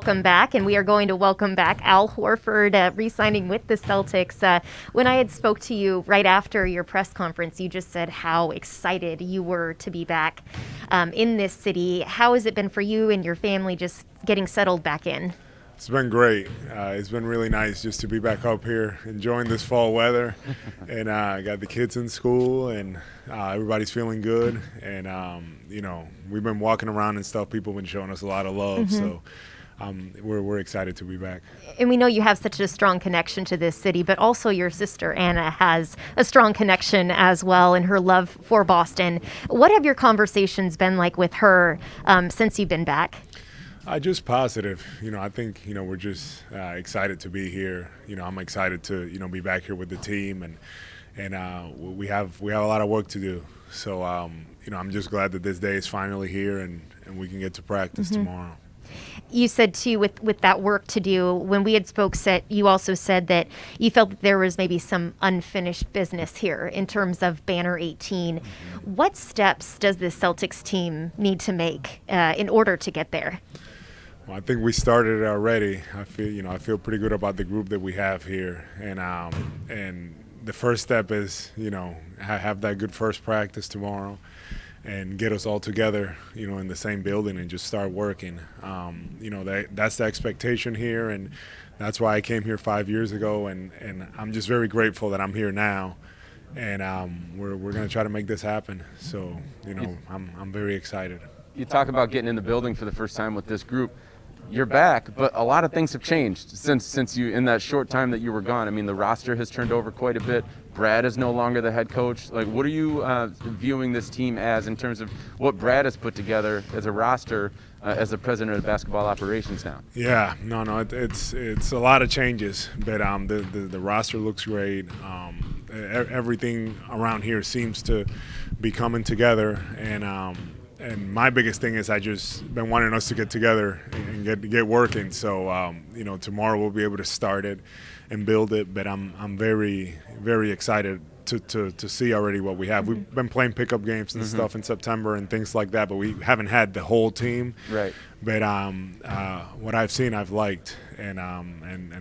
Welcome back, and we are going to welcome back Al Horford, re-signing with the Celtics. When I had spoke to you right after your press conference, you just said how excited you were to be back in this city. How has it been for you and your family just getting settled back in? It's been great. It's been really nice just to be back up here, enjoying this fall weather. And I got the kids in school, and everybody's feeling good. And, we've been walking around and stuff. People have been showing us a lot of love. So we're excited to be back. And we know you have such a strong connection to this city, but also your sister Anna has a strong connection as well in her love for Boston. What have your conversations been like with her since you've been back? Just positive. I think, we're just excited to be here. I'm excited to, be back here with the team, and we have a lot of work to do. So, I'm just glad that this day is finally here and we can get to practice tomorrow. You said, too, with that work to do, when we had you also said that you felt that there was maybe some unfinished business here in terms of Banner 18. What steps does the Celtics team need to make in order to get there? Well, I think we started it already. I feel pretty good about the group that we have here, and the first step is, have that good first practice tomorrow, and get us all together, in the same building and just start working. That's the expectation here, and that's why I came here 5 years ago, and I'm just very grateful that I'm here now, and we're going to try to make this happen. So, I'm very excited. You talk about getting in the building for the first time with this group. You're back, but a lot of things have changed since you, in that short time that you were gone. I mean, the roster has turned over quite a bit. Brad is no longer the head coach. Like, what are you viewing this team as in terms of what Brad has put together as a roster as the president of basketball operations now? Yeah, it's a lot of changes, but the roster looks great. Everything around here seems to be coming together, and my biggest thing is I just been wanting us to get together and get working. So tomorrow we'll be able to start it and build it. But I'm very, very excited to see already what we have. We've been playing pickup games and stuff in September and things like that, but we haven't had the whole team. Right. But what I've seen, I've liked, and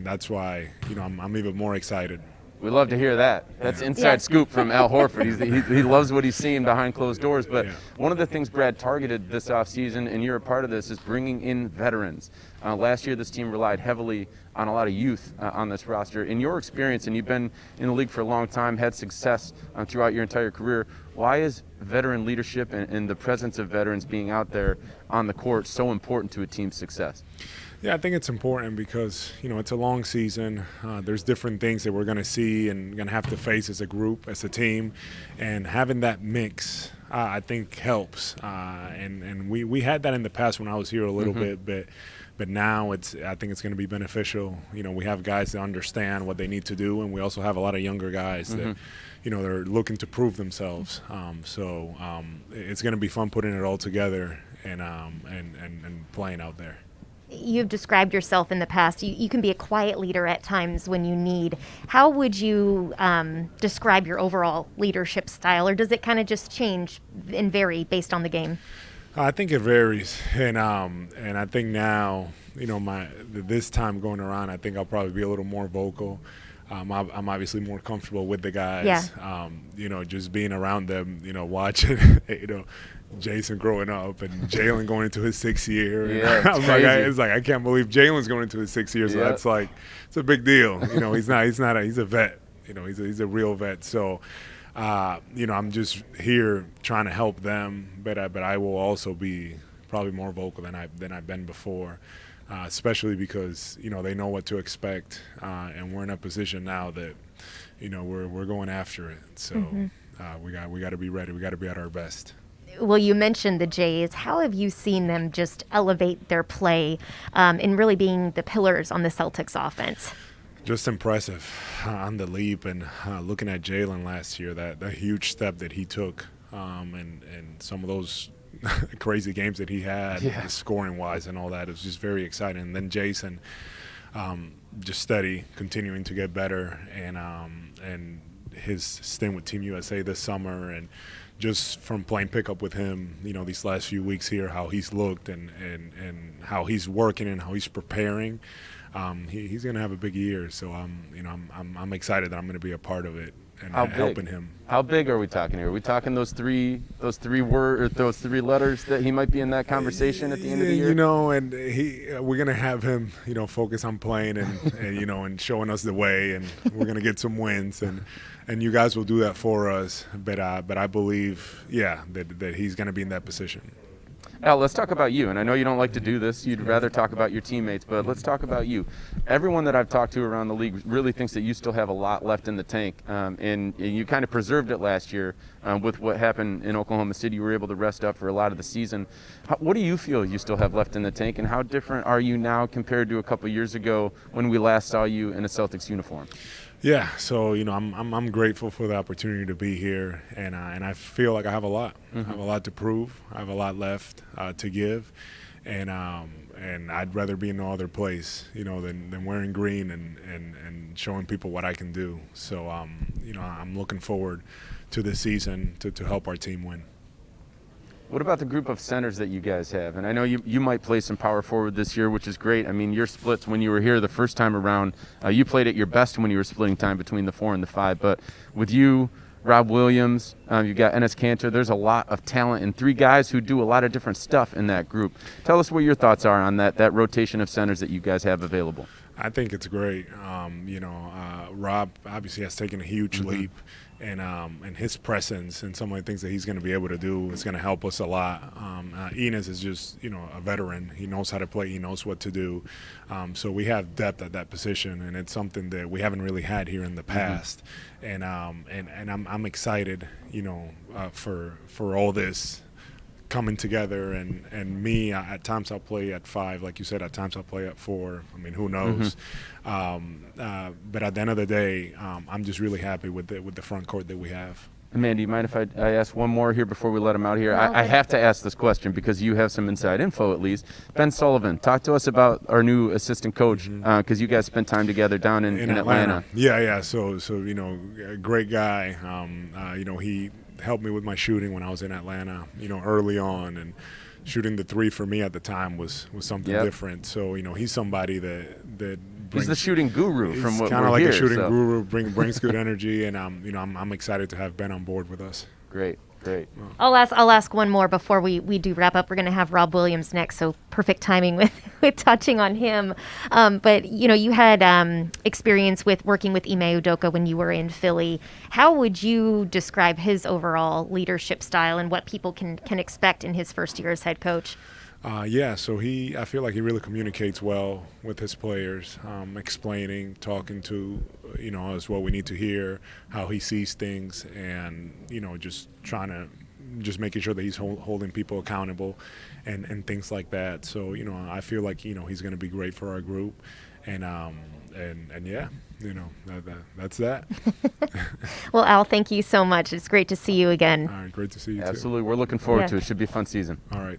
that's why I'm even more excited. We love to hear that. That's inside scoop from Al Horford. He loves what he's seeing behind closed doors. But one of the things Brad targeted this offseason, and you're a part of this, is bringing in veterans. Last year, this team relied heavily on a lot of youth on this roster. In your experience, and you've been in the league for a long time, had success throughout your entire career, why is veteran leadership and the presence of veterans being out there on the court so important to a team's success? Yeah, I think it's important because, it's a long season. There's different things that we're going to see and going to have to face as a group, as a team. And having that mix, I think, helps. And we had that in the past when I was here a little bit, but now I think it's going to be beneficial. We have guys that understand what they need to do, and we also have a lot of younger guys that, they're looking to prove themselves. So it's going to be fun putting it all together and playing out there. You've described yourself in the past. You can be a quiet leader at times when you need. How would you describe your overall leadership style, or does it kind of just change and vary based on the game? I think it varies, and I think now, this time going around, I think I'll probably be a little more vocal. I'm obviously more comfortable with the guys. Yeah. Just being around them, watching, Jayson growing up and Jalen going into his 6th year. Yeah, it's like I can't believe Jalen's going into his 6th year. So that's like, it's a big deal. He's a vet. He's a real vet. So, I'm just here trying to help them, but I will also be probably more vocal than I've been before. Especially because they know what to expect, and we're in a position now that we're going after it. So we got to be ready. We got to be at our best. Well, you mentioned the Jays. How have you seen them just elevate their play in really being the pillars on the Celtics offense? Just impressive on the leap, and looking at Jalen last year, that huge step that he took, and some of those crazy games that he had, scoring wise and all that. It was just very exciting. And then Jayson, just steady, continuing to get better, and his stint with Team USA this summer, and just from playing pickup with him, these last few weeks here, how he's looked and how he's working and how he's preparing, he's going to have a big year. So I'm excited that I'm going to be a part of it and helping him. How big are we talking here? Are we talking those three letters that he might be in that conversation at the end of the year? And we're going to have him, focus on playing and showing us the way, and we're going to get some wins, and you guys will do that for us. But I believe, that he's going to be in that position. Al, let's talk about you. And I know you don't like to do this. You'd rather talk about your teammates, but let's talk about you. Everyone that I've talked to around the league really thinks that you still have a lot left in the tank. And you kind of preserved it last year with what happened in Oklahoma City. You were able to rest up for a lot of the season. What do you feel you still have left in the tank, and how different are you now compared to a couple years ago when we last saw you in a Celtics uniform? Yeah, so I'm grateful for the opportunity to be here, and I feel like I have a lot. I have a lot to prove. I have a lot left to give, and I'd rather be in no other place, than wearing green and showing people what I can do. So I'm looking forward to this season to help our team win. What about the group of centers that you guys have? And I know you might play some power forward this year, which is great. I mean, your splits when you were here the first time around, you played at your best when you were splitting time between the 4 and the 5. But with you, Rob Williams, you've got Enes Kanter, there's a lot of talent and 3 guys who do a lot of different stuff in that group. Tell us what your thoughts are on that rotation of centers that you guys have available. I think it's great. Rob obviously has taken a huge leap, and his presence and some of the things that he's going to be able to do is going to help us a lot. Enes is just a veteran. He knows how to play. He knows what to do. So we have depth at that position, and it's something that we haven't really had here in the past. And I'm excited, for all this coming together, and me, at times I'll play at 5, like you said, at times I'll play at 4. I mean, who knows? But at the end of the day, I'm just really happy with the front court that we have. Amanda, do you mind if I ask one more here before we let him out here? I have to ask this question because you have some inside info at least. Ben Sullivan, talk to us about our new assistant coach because you guys spent time together down in Atlanta. Yeah. So a great guy. He helped me with my shooting when I was in Atlanta, early on, and shooting the 3 for me at the time was something different. So, he's somebody that brings, he's the shooting guru from what we're kind of like here, a shooting guru, brings good energy, and I'm excited to have Ben on board with us. Great. I'll ask one more before we do wrap up. We're going to have Rob Williams next, so perfect timing with touching on him. But you had experience with working with Ime Udoka when you were in Philly. How would you describe his overall leadership style and what people can expect in his first year as head coach? So I feel like he really communicates well with his players, explaining, talking to, us what we need to hear, how he sees things, and, just trying to making sure that he's holding people accountable and things like that. So, I feel like, he's going to be great for our group. And yeah, that's that. Well, Al, thank you so much. It's great to see you again. All right, great to see you too. Absolutely. We're looking forward to it. Should be a fun season. All right.